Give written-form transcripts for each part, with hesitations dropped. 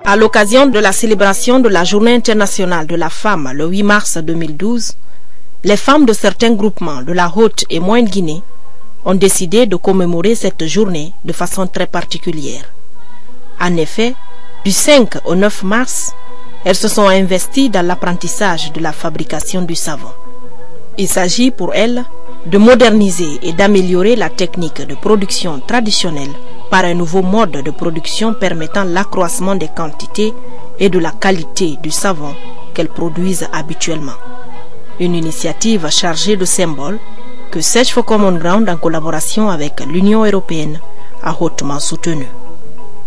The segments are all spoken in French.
À l'occasion de la célébration de la Journée internationale de la femme le 8 mars 2012, les femmes de certains groupements de la Haute et Moyenne Guinée ont décidé de commémorer cette journée de façon très particulière. En effet, du 5 au 9 mars, elles se sont investies dans l'apprentissage de la fabrication du savon. Il s'agit pour elles de moderniser et d'améliorer la technique de production traditionnelle par un nouveau mode de production permettant l'accroissement des quantités et de la qualité du savon qu'elles produisent habituellement. Une initiative chargée de symboles que Search for Common Ground en collaboration avec l'Union européenne a hautement soutenu.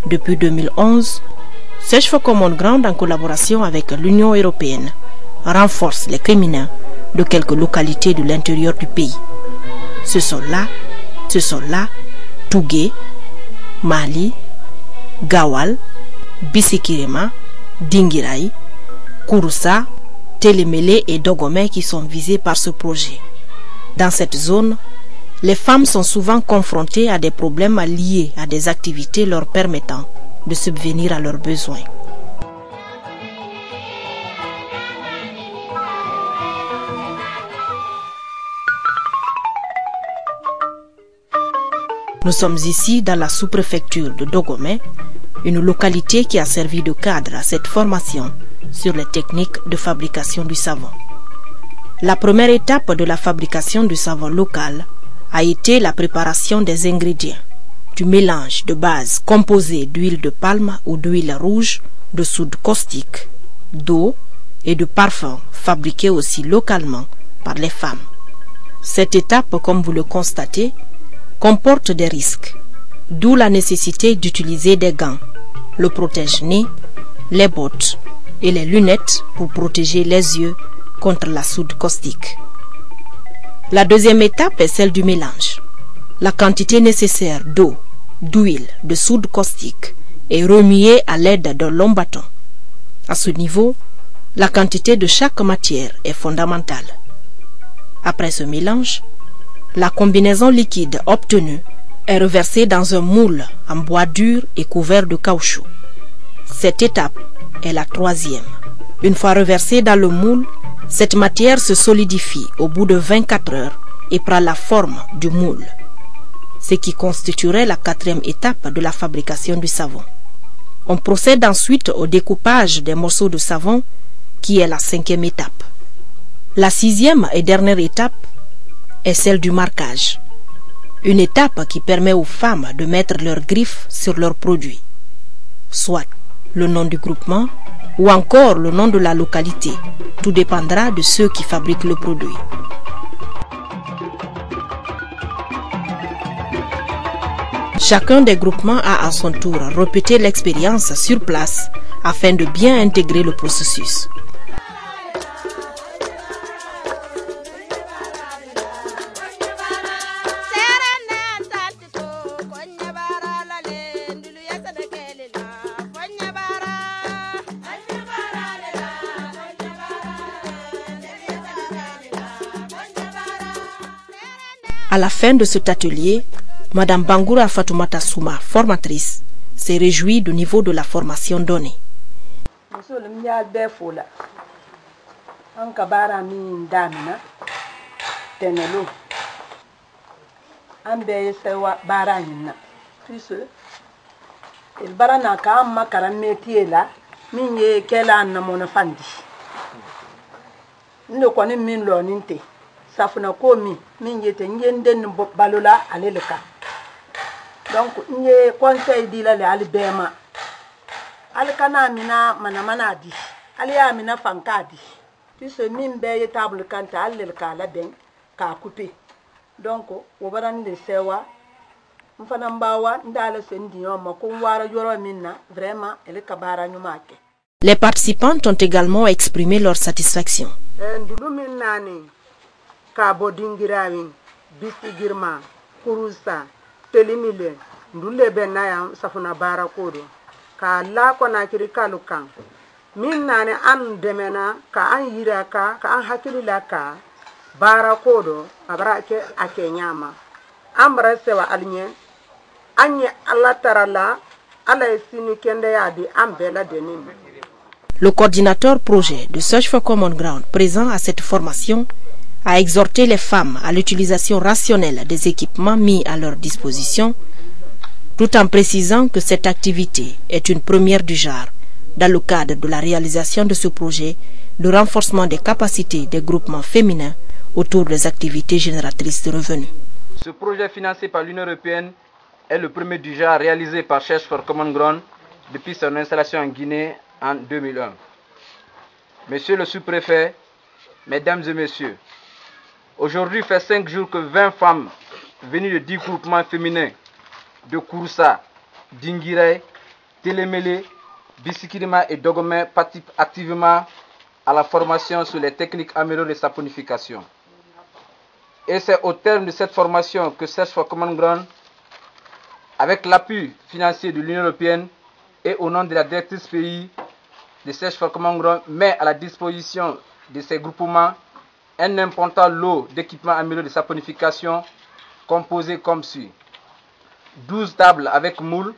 Depuis 2011, Search for Common Ground en collaboration avec l'Union européenne renforce les criminels de quelques localités de l'intérieur du pays. Ce sont là Tougué, Mali, Gawal, Bisikirema, Dingirai, Kouroussa, Télémélé et Dogomé qui sont visés par ce projet. Dans cette zone, les femmes sont souvent confrontées à des problèmes liés à des activités leur permettant de subvenir à leurs besoins. Nous sommes ici dans la sous-préfecture de Dogomé, une localité qui a servi de cadre à cette formation sur les techniques de fabrication du savon. La première étape de la fabrication du savon local a été la préparation des ingrédients, du mélange de base composé d'huile de palme ou d'huile rouge, de soude caustique, d'eau et de parfums fabriqués aussi localement par les femmes. Cette étape, comme vous le constatez, comporte des risques, d'où la nécessité d'utiliser des gants, le protège-nez, les bottes et les lunettes pour protéger les yeux contre la soude caustique. La deuxième étape est celle du mélange. La quantité nécessaire d'eau, d'huile, de soude caustique est remuée à l'aide d'un long bâton. À ce niveau, la quantité de chaque matière est fondamentale. Après ce mélange, la combinaison liquide obtenue est reversée dans un moule en bois dur et couvert de caoutchouc. Cette étape est la troisième. Une fois reversée dans le moule, cette matière se solidifie au bout de 24 heures et prend la forme du moule, ce qui constituerait la quatrième étape de la fabrication du savon. On procède ensuite au découpage des morceaux de savon, qui est la cinquième étape. La sixième et dernière étape est celle du marquage, une étape qui permet aux femmes de mettre leurs griffes sur leurs produits, soit le nom du groupement ou encore le nom de la localité. Tout dépendra de ceux qui fabriquent le produit. Chacun des groupements a à son tour répété l'expérience sur place afin de bien intégrer le processus. À la fin de cet atelier, Madame Bangoura Fatoumata Souma, formatrice, s'est réjouie du niveau de la formation donnée. Safuna komi min yete ngenden balola aleleka donc nye conseil dila le albema alkana mina mana di aliya mina fankadi tu se min be table kanta alelka la ben ka couper donc wo baran de sewa mfana mbawa ndala sendiyo mako wara yoro minna vraiment eleka bara nyumake. Les participantes ont également exprimé leur satisfaction. Ndulu minani Kabo Dingirawin, Bisigirma, Kouroussa, Télémélé, Ndule Benaya, Safuna Barakodo, Ka la Konakiri Kalukan. Min nane an demena, ka an yiraka, ka an hakililaka, Barakodo, Abrake Akenyama. Ambra sewa alinye, Anye Allah tarala, Le coordinateur projet de Search for Common Ground présent à cette formation a exhorté les femmes à l'utilisation rationnelle des équipements mis à leur disposition, tout en précisant que cette activité est une première du genre dans le cadre de la réalisation de ce projet de renforcement des capacités des groupements féminins autour des activités génératrices de revenus. Ce projet financé par l'Union européenne est le premier du genre réalisé par Search for Common Ground depuis son installation en Guinée en 2001. Monsieur le sous-préfet, mesdames et messieurs, aujourd'hui fait 5 jours que 20 femmes venues de 10 groupements féminins de Kouroussa, Dinguiraye, Télémélé, Bissikirima et Dogomé participent activement à la formation sur les techniques améliorées de saponification. Et c'est au terme de cette formation que Search for Common Ground, avec l'appui financier de l'Union européenne et au nom de la directrice pays de Search for Common Ground, met à la disposition de ces groupements un important lot d'équipements améliorés de saponification composés comme suit: 12 tables avec moule,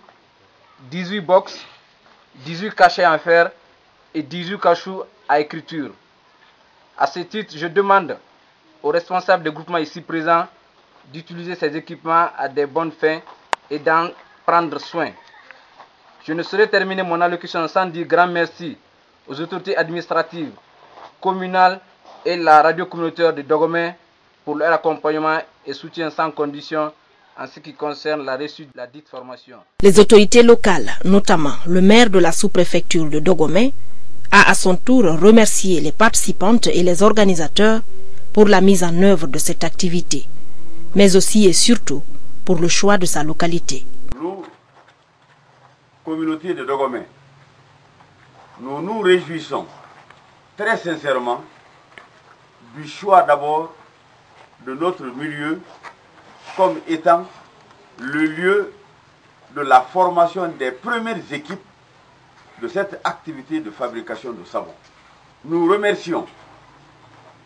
18 box, 18 cachets en fer et 18 cachous à écriture. À ce titre, je demande aux responsables des groupements ici présents d'utiliser ces équipements à des bonnes fins et d'en prendre soin. Je ne saurais terminer mon allocution sans dire grand merci aux autorités administratives, communales et la radio communautaire de Dogomé pour leur accompagnement et soutien sans condition en ce qui concerne la réussite de la dite formation. Les autorités locales, notamment le maire de la sous-préfecture de Dogomé, a à son tour remercié les participantes et les organisateurs pour la mise en œuvre de cette activité, mais aussi et surtout pour le choix de sa localité. Nous, communauté de Dogomé, nous nous réjouissons très sincèrement du choix d'abord de notre milieu comme étant le lieu de la formation des premières équipes de cette activité de fabrication de savon. Nous remercions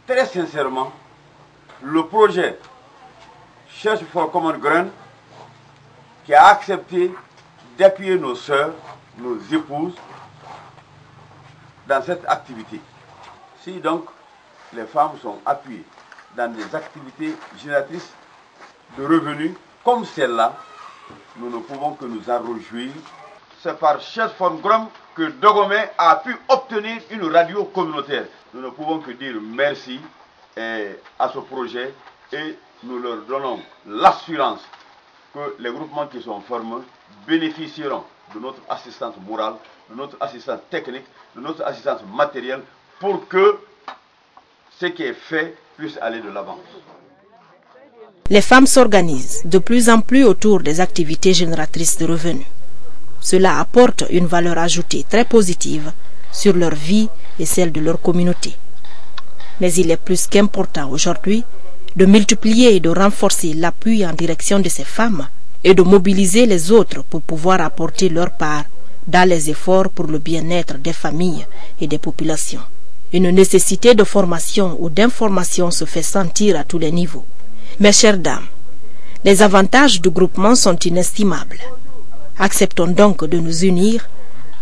très sincèrement le projet Search for Common Ground qui a accepté d'appuyer nos sœurs, nos épouses dans cette activité. Si donc les femmes sont appuyées dans des activités génératrices de revenus comme celle-là, nous ne pouvons que nous en réjouir. C'est par Search for Common Ground que Dogomé a pu obtenir une radio communautaire. Nous ne pouvons que dire merci à ce projet et nous leur donnons l'assurance que les groupements qui sont formés bénéficieront de notre assistance morale, de notre assistance technique, de notre assistance matérielle pour que ce qui est fait puisse aller de l'avant. Les femmes s'organisent de plus en plus autour des activités génératrices de revenus. Cela apporte une valeur ajoutée très positive sur leur vie et celle de leur communauté. Mais il est plus qu'important aujourd'hui de multiplier et de renforcer l'appui en direction de ces femmes et de mobiliser les autres pour pouvoir apporter leur part dans les efforts pour le bien-être des familles et des populations. Une nécessité de formation ou d'information se fait sentir à tous les niveaux. Mes chères dames, les avantages du groupement sont inestimables. Acceptons donc de nous unir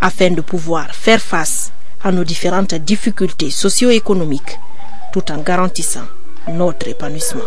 afin de pouvoir faire face à nos différentes difficultés socio-économiques tout en garantissant notre épanouissement.